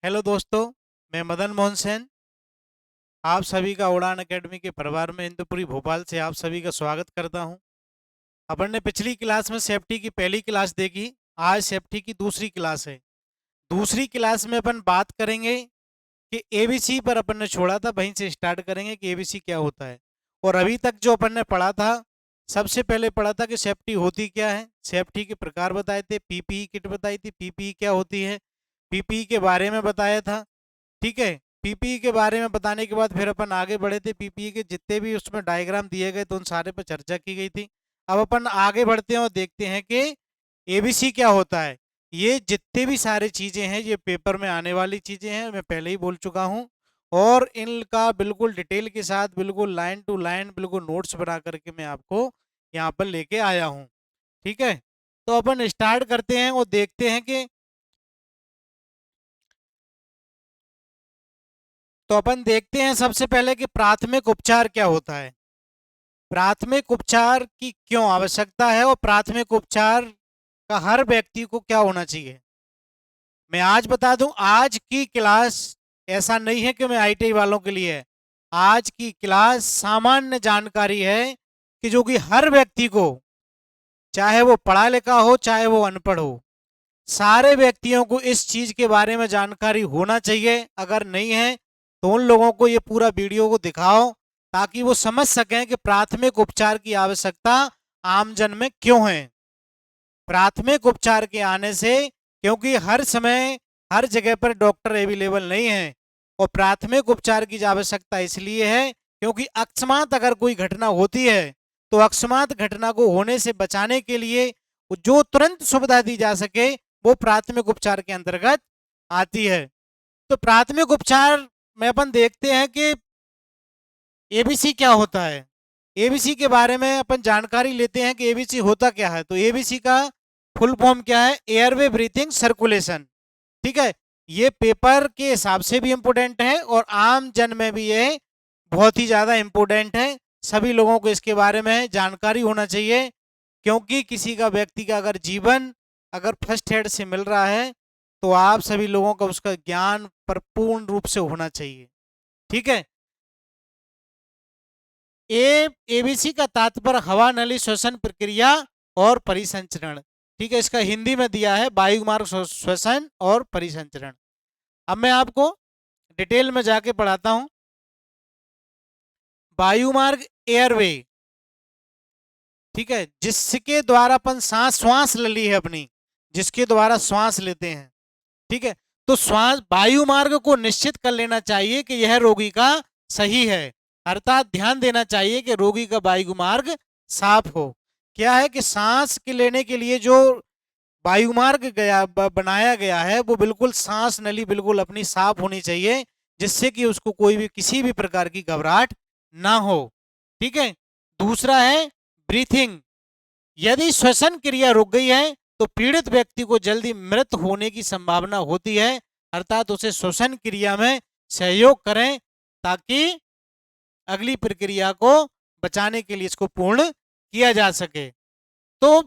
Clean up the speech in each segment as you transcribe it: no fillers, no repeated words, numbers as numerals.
Hello दोस्तों, मैं मदन मोहन सेन। आप सभी का उड़ान अकेडमी के परिवार में इंदुपुरी भोपाल से आप सभी का स्वागत करता हूं। अपन ने पिछली क्लास में सेफ्टी की पहली क्लास देखी। आज सेफ्टी की दूसरी क्लास है। दूसरी क्लास में अपन बात करेंगे कि एबीसी पर अपन ने छोड़ा था, वहीं से स्टार्ट करेंगे कि एबीसी क्या होता है। और अभी तक जो अपन ने पढ़ा था, सबसे पहले पढ़ा था कि सेफ्टी होती क्या है, सेफ्टी के प्रकार बताए थे, पीपीई किट बताई थी, पीपीई क्या होती है, पीपीई के बारे में बताया था। ठीक है। पीपीई के बारे में बताने के बाद फिर अपन आगे बढ़े थे। पीपीई के जितने भी उसमें डायग्राम दिए गए थे उन सारे पर चर्चा की गई थी। अब अपन आगे बढ़ते हैं और देखते हैं कि एबीसी क्या होता है। ये जितने भी सारी चीजें हैं ये पेपर में आने वाली चीजें हैं, मैं पहले ही बोल चुका हूँ। और इनका बिल्कुल डिटेल के साथ, बिल्कुल लाइन टू लाइन, बिल्कुल नोट्स बना करके मैं आपको यहाँ पर लेके आया हूँ। ठीक है। तो अपन स्टार्ट करते हैं और देखते हैं कि तो अपन देखते हैं सबसे पहले कि प्राथमिक उपचार क्या होता है। प्राथमिक उपचार की क्यों आवश्यकता है और प्राथमिक उपचार का हर व्यक्ति को क्या होना चाहिए। मैं आज बता दूं, आज की क्लास ऐसा नहीं है कि मैं आईटीआई वालों के लिए है। आज की क्लास सामान्य जानकारी है कि जो कि हर व्यक्ति को, चाहे वो पढ़ा लिखा हो चाहे वो अनपढ़ हो, सारे व्यक्तियों को इस चीज के बारे में जानकारी होना चाहिए। अगर नहीं है तो उन लोगों को ये पूरा वीडियो को दिखाओ ताकि वो समझ सकें कि प्राथमिक उपचार की आवश्यकता आमजन में क्यों है। प्राथमिक उपचार के आने से, क्योंकि हर समय हर जगह पर डॉक्टर अवेलेबल नहीं है, और प्राथमिक उपचार की आवश्यकता इसलिए है क्योंकि अकस्मात अगर कोई घटना होती है तो अकस्मात घटना को होने से बचाने के लिए जो तुरंत सुविधा दी जा सके वो प्राथमिक उपचार के अंतर्गत आती है। तो प्राथमिक उपचार में अपन देखते हैं कि एबीसी क्या होता है। एबीसी के बारे में अपन जानकारी लेते हैं कि एबीसी होता क्या है। तो एबीसी का फुल फॉर्म क्या है? Airway breathing circulation. ठीक है। ये पेपर के हिसाब से भी इम्पोर्टेंट है और आम जन में भी ये बहुत ही ज़्यादा इम्पोर्टेंट है। सभी लोगों को इसके बारे में जानकारी होना चाहिए, क्योंकि किसी का व्यक्ति का अगर जीवन अगर फर्स्ट एड से मिल रहा है तो आप सभी लोगों का उसका ज्ञान परिपूर्ण रूप से होना चाहिए। ठीक है। एबीसी का तात्पर्य हवा नली श्वसन प्रक्रिया और परिसंचरण। ठीक है। इसका हिंदी में दिया है वायुमार्ग श्वसन और परिसंचरण। अब मैं आपको डिटेल में जाके पढ़ाता हूं। वायुमार्ग एयरवे, ठीक है, जिसके द्वारा अपन श्वास नली है अपनी, जिसके द्वारा श्वास लेते हैं। ठीक है। तो श्वास वायुमार्ग को निश्चित कर लेना चाहिए कि यह रोगी का सही है, अर्थात ध्यान देना चाहिए कि रोगी का वायुमार्ग साफ हो। क्या है कि सांस के लेने के लिए जो वायुमार्ग बनाया गया है वो बिल्कुल सांस नली बिल्कुल अपनी साफ होनी चाहिए, जिससे कि उसको कोई भी किसी भी प्रकार की घबराहट ना हो। ठीक है। दूसरा है ब्रीथिंग। यदि श्वसन क्रिया रुक गई है तो पीड़ित व्यक्ति को जल्दी मृत होने की संभावना होती है, अर्थात उसे श्वसन क्रिया में सहयोग करें ताकि अगली प्रक्रिया को बचाने के लिए इसको पूर्ण किया जा सके। तो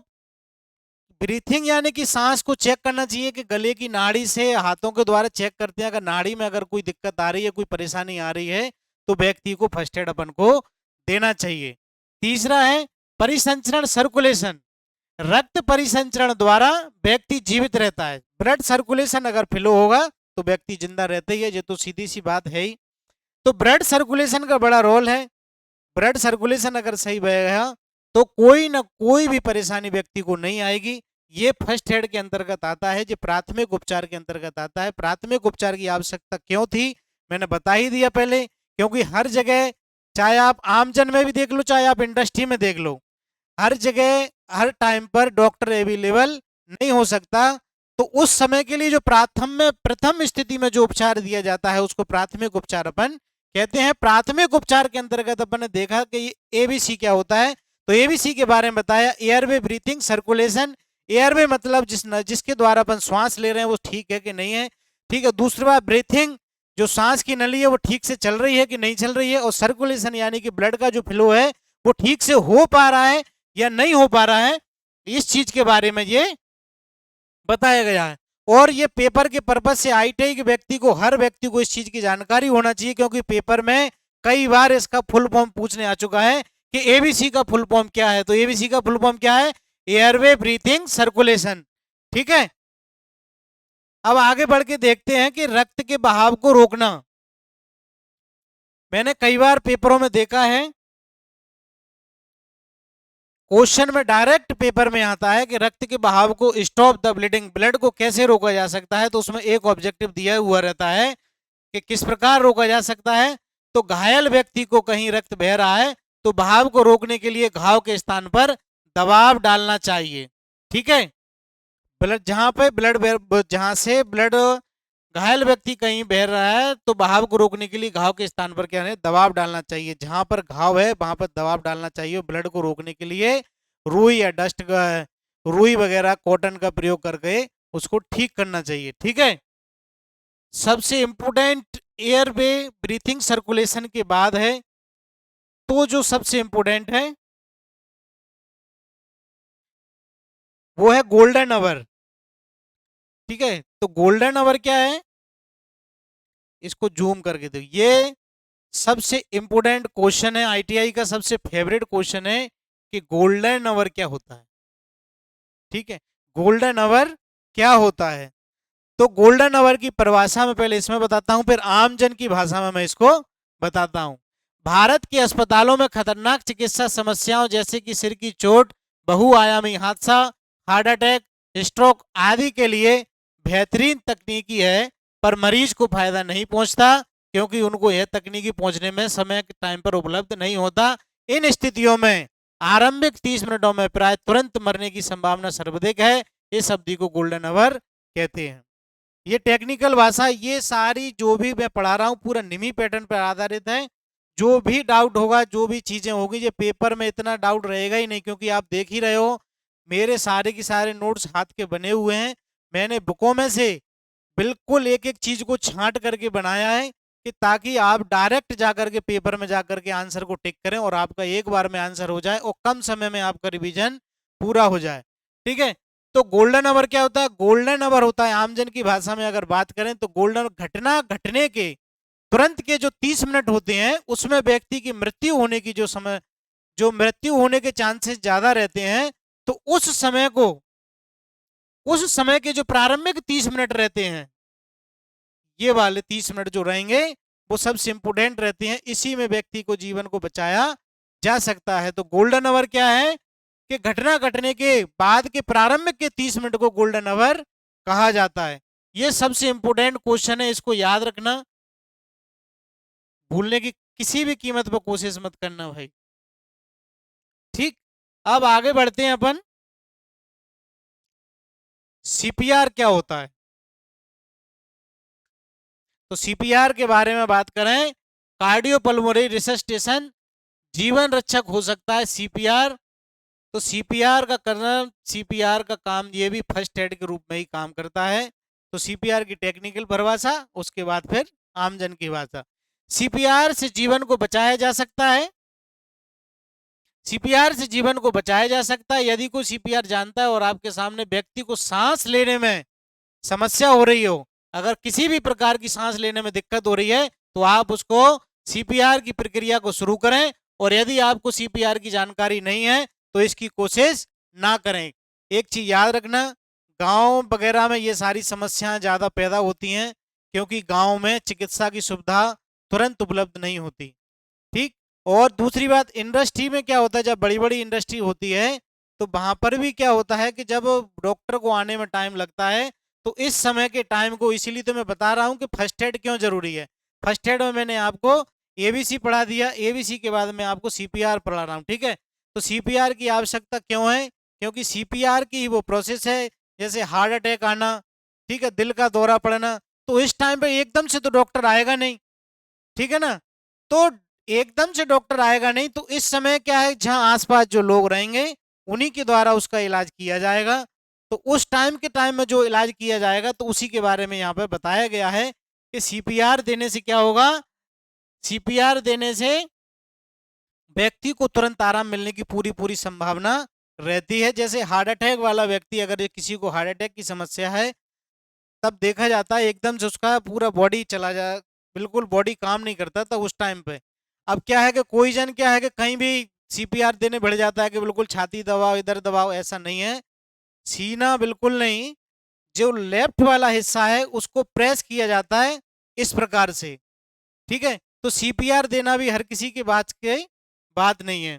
ब्रीथिंग यानी कि सांस को चेक करना चाहिए कि गले की नाड़ी से हाथों के द्वारा चेक करते हैं। अगर नाड़ी में अगर कोई दिक्कत आ रही है, कोई परेशानी आ रही है तो व्यक्ति को फर्स्ट एड अपन को देना चाहिए। तीसरा है परिसंचरण सर्कुलेशन। रक्त परिसंचरण द्वारा व्यक्ति जीवित रहता है। ब्लड सर्कुलेशन अगर फ्लो होगा तो व्यक्ति जिंदा रहता ही है, ये तो सीधी सी बात है ही। तो ब्लड सर्कुलेशन का बड़ा रोल है। ब्लड सर्कुलेशन अगर सही बहेगा तो कोई ना कोई भी परेशानी व्यक्ति को नहीं आएगी। ये फर्स्ट एड के अंतर्गत आता है, जो प्राथमिक उपचार के अंतर्गत आता है। प्राथमिक उपचार की आवश्यकता क्यों थी मैंने बता ही दिया पहले, क्योंकि हर जगह, चाहे आप आमजन में भी देख लो चाहे आप इंडस्ट्री में देख लो, हर जगह हर टाइम पर डॉक्टर अवेलेबल नहीं हो सकता। तो उस समय के लिए जो प्रथम स्थिति में जो उपचार दिया जाता है उसको प्राथमिक उपचार अपन कहते हैं। प्राथमिक उपचार के अंतर्गत अपन ने देखा कि एबीसी क्या होता है। तो एबीसी के बारे में बताया, एयरवे ब्रीथिंग सर्कुलेशन। एयरवे मतलब जिसके द्वारा अपन श्वास ले रहे हैं वो ठीक है कि नहीं है। ठीक है। दूसरी बात ब्रीथिंग, जो सांस की नली है वो ठीक से चल रही है कि नहीं चल रही है। और सर्कुलेशन यानी कि ब्लड का जो फ्लो है वो ठीक से हो पा रहा है या नहीं हो पा रहा है, इस चीज के बारे में ये बताया गया है। और ये पेपर के पर्पज से आईटीआई के व्यक्ति को, हर व्यक्ति को इस चीज की जानकारी होना चाहिए, क्योंकि पेपर में कई बार इसका फुल फॉर्म पूछने आ चुका है कि एबीसी का फुल फॉर्म क्या है। तो एबीसी का फुल फॉर्म क्या है? Airway breathing circulation. ठीक है, अब आगे बढ़ के देखते हैं कि रक्त के बहाव को रोकना। मैंने कई बार पेपरों में देखा है, क्वेश्चन में डायरेक्ट पेपर में आता है कि रक्त के बहाव को, स्टॉप द ब्लीडिंग, ब्लड को कैसे रोका जा सकता है। तो उसमें एक ऑब्जेक्टिव दिया हुआ रहता है कि किस प्रकार रोका जा सकता है। तो घायल व्यक्ति को कहीं रक्त बह रहा है तो बहाव को रोकने के लिए घाव के स्थान पर दबाव डालना चाहिए। ठीक है, ब्लड जहां पे जहां से ब्लड, घायल व्यक्ति कहीं बह रहा है तो बहाव को रोकने के लिए घाव के स्थान पर क्या है? दबाव डालना चाहिए। जहां पर घाव है वहां पर दबाव डालना चाहिए। ब्लड को रोकने के लिए रुई या डस्ट का, रुई वगैरह कॉटन का प्रयोग करके उसको ठीक करना चाहिए। ठीक है, सबसे इंपोर्टेंट एयरवे ब्रीथिंग सर्कुलेशन के बाद है, तो जो सबसे इंपोर्टेंट है वो है गोल्डन आवर। ठीक है, तो गोल्डन आवर क्या है, इसको जूम करके दो। ये सबसे इंपोर्टेंट क्वेश्चन है, आईटीआई का सबसे फेवरेट क्वेश्चन है कि गोल्डन आवर क्या होता है। ठीक है, गोल्डन आवर क्या होता है? तो गोल्डन आवर की परिभाषा में पहले इसमें बताता हूं, फिर आम जन की भाषा में मैं इसको बताता हूं। भारत के अस्पतालों में खतरनाक चिकित्सा समस्याओं जैसे कि सिर की चोट, बहुआयामी हादसा, हार्ट अटैक, स्ट्रोक आदि के लिए बेहतरीन तकनीकी है, पर मरीज को फायदा नहीं पहुंचता, क्योंकि उनको यह तकनीकी पहुंचने में समय के टाइम पर उपलब्ध नहीं होता। इन स्थितियों में आरंभिक 30 मिनटों में प्राय तुरंत मरने की संभावना सर्वाधिक है। इस अवधि को गोल्डन आवर कहते हैं। ये टेक्निकल भाषा, ये सारी जो भी मैं पढ़ा रहा हूँ पूरा निमी पैटर्न पर आधारित है। जो भी डाउट होगा, जो भी चीजें होगी, ये पेपर में इतना डाउट रहेगा ही नहीं, क्योंकि आप देख ही रहे हो मेरे सारे के सारे नोट्स हाथ के बने हुए हैं। मैंने बुकों में से बिल्कुल एक एक चीज को छांट करके बनाया है कि ताकि आप डायरेक्ट जाकर के पेपर में जाकर के आंसर को टिक करें और आपका एक बार में आंसर हो जाए और कम समय में आपका रिवीजन पूरा हो जाए। ठीक है, तो गोल्डन आवर क्या होता है? गोल्डन आवर होता है, आमजन की भाषा में अगर बात करें तो गोल्डन, घटना घटने के तुरंत के जो 30 मिनट होते हैं उसमें व्यक्ति की मृत्यु होने की जो मृत्यु होने के चांसेस ज्यादा रहते हैं, तो उस समय के जो प्रारंभिक 30 मिनट रहते हैं, ये वाले 30 मिनट जो रहेंगे वो सबसे इंपोर्टेंट रहते हैं। इसी में व्यक्ति को, जीवन को बचाया जा सकता है। तो गोल्डन आवर क्या है कि घटना घटने के बाद के प्रारंभिक के 30 मिनट को गोल्डन आवर कहा जाता है। ये सबसे इंपोर्टेंट क्वेश्चन है, इसको याद रखना, भूलने की किसी भी कीमत पर कोशिश मत करना भाई। ठीक, अब आगे बढ़ते हैं अपन, सीपीआर क्या होता है। तो सीपीआर के बारे में बात करें, कार्डियोपल्मोनरी रिसस्टेशन, जीवन रक्षक हो सकता है सीपीआर। तो सीपीआर का करना, सीपीआर का काम ये भी फर्स्ट एड के रूप में ही काम करता है। तो सीपीआर की टेक्निकल परिभाषा, उसके बाद फिर आमजन की भाषा। सीपीआर से जीवन को बचाया जा सकता है, सीपीआर से जीवन को बचाया जा सकता है यदि कोई सीपीआर जानता है और आपके सामने व्यक्ति को सांस लेने में समस्या हो रही हो। अगर किसी भी प्रकार की सांस लेने में दिक्कत हो रही है तो आप उसको सीपीआर की प्रक्रिया को शुरू करें, और यदि आपको सीपीआर की जानकारी नहीं है तो इसकी कोशिश ना करें। एक चीज याद रखना, गांव वगैरह में ये सारी समस्याएं ज्यादा पैदा होती हैं क्योंकि गांव में चिकित्सा की सुविधा तुरंत उपलब्ध नहीं होती। ठीक, और दूसरी बात, इंडस्ट्री में क्या होता है, जब बड़ी बड़ी इंडस्ट्री होती है तो वहां पर भी क्या होता है कि जब डॉक्टर को आने में टाइम लगता है, तो इस समय के टाइम को, इसीलिए तो मैं बता रहा हूं कि फर्स्ट एड क्यों जरूरी है। फर्स्ट एड में मैंने आपको एबीसी पढ़ा दिया, एबीसी के बाद मैं आपको सीपीआर पढ़ा रहा हूं। ठीक है, तो सीपीआर की आवश्यकता क्यों है? क्योंकि सीपीआर की वो प्रोसेस है, जैसे हार्ट अटैक आना, ठीक है, दिल का दौरा पड़ना, तो इस टाइम पे एकदम से तो डॉक्टर आएगा नहीं। ठीक है ना, तो एकदम से डॉक्टर आएगा नहीं, तो इस समय क्या है, जहां आसपास जो लोग रहेंगे उन्हीं के द्वारा उसका इलाज किया जाएगा। तो उस टाइम के टाइम में जो इलाज किया जाएगा तो उसी के बारे में यहाँ पर बताया गया है कि सीपीआर देने से क्या होगा। सीपीआर देने से व्यक्ति को तुरंत आराम मिलने की पूरी पूरी संभावना रहती है। जैसे हार्ट अटैक वाला व्यक्ति, अगर किसी को हार्ट अटैक की समस्या है तब देखा जाता है एकदम से उसका पूरा बॉडी चला जा, बिल्कुल बॉडी काम नहीं करता था उस टाइम पे। अब क्या है कि कोई जन क्या है कि कहीं भी सीपीआर देने बढ़ जाता है कि बिल्कुल छाती दबाओ इधर दबाओ, ऐसा नहीं है। सीना बिल्कुल नहीं, जो लेफ्ट वाला हिस्सा है उसको प्रेस किया जाता है इस प्रकार से, ठीक है। तो सीपीआर देना भी हर किसी की बात नहीं है,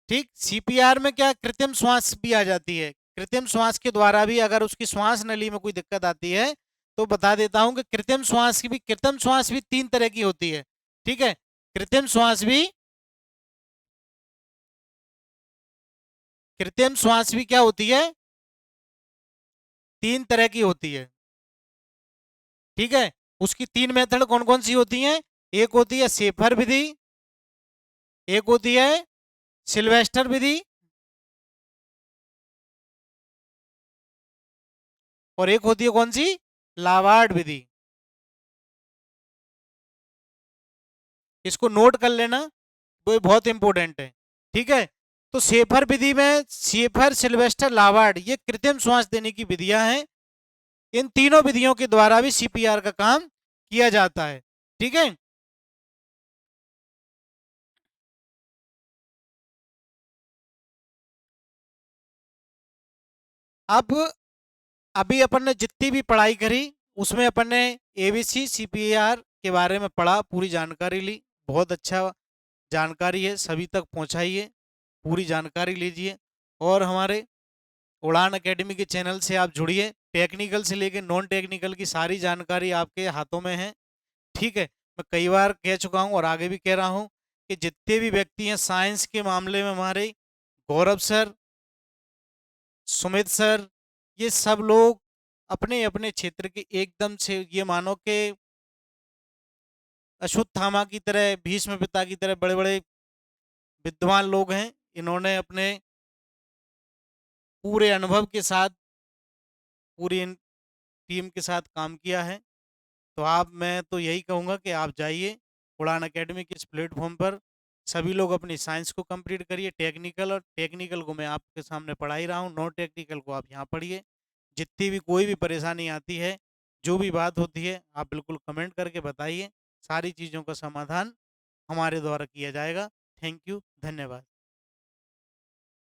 ठीक। सीपीआर में क्या कृत्रिम श्वास भी आ जाती है, कृत्रिम श्वास के द्वारा भी अगर उसकी श्वास नली में कोई दिक्कत आती है तो बता देता हूं कि कृत्रिम श्वास भी 3 तरह की होती है, ठीक है। कृत्रिम श्वास भी क्या होती है, 3 तरह की होती है, ठीक है। उसकी 3 मेथड कौन कौन सी होती हैं? एक होती है शेफर विधि, एक होती है सिल्वेस्टर विधि, और एक होती है कौन सी? लावार्ड विधि। इसको नोट कर लेना, वो बहुत इंपॉर्टेंट है, ठीक है। तो शेफर विधि में शेफर, सिल्वेस्टर, लावार्ड, ये कृत्रिम श्वास देने की विधियां हैं। इन तीनों विधियों के द्वारा भी सीपीआर का काम किया जाता है, ठीक है। अब अभी अपन ने जितनी भी पढ़ाई करी उसमें अपन ने एबीसी सीपीआर के बारे में पढ़ा, पूरी जानकारी ली। बहुत अच्छा जानकारी है, सभी तक पहुंचाइए, पूरी जानकारी लीजिए। और हमारे उड़ान एकेडमी के चैनल से आप जुड़िए, टेक्निकल से लेकर नॉन टेक्निकल की सारी जानकारी आपके हाथों में है, ठीक है। मैं कई बार कह चुका हूँ और आगे भी कह रहा हूँ कि जितने भी व्यक्ति हैं साइंस के मामले में, हमारे गौरव सर, सुमित सर, ये सब लोग अपने अपने क्षेत्र के एकदम से, ये मानो कि अश्वत्थामा की तरह, भीष्म पिता की तरह बड़े बड़े विद्वान लोग हैं। इन्होंने अपने पूरे अनुभव के साथ पूरी टीम के साथ काम किया है। तो मैं तो यही कहूँगा कि आप जाइए उड़ान एकेडमी के इस प्लेटफॉर्म पर, सभी लोग अपनी साइंस को कंप्लीट करिए, टेक्निकल, और टेक्निकल को मैं आपके सामने पढ़ा ही रहा हूँ, नॉन टेक्निकल को आप यहाँ पढ़िए। जितनी भी कोई भी परेशानी आती है, जो भी बात होती है, आप बिल्कुल कमेंट करके बताइए, सारी चीज़ों का समाधान हमारे द्वारा किया जाएगा। थैंक यू, धन्यवाद।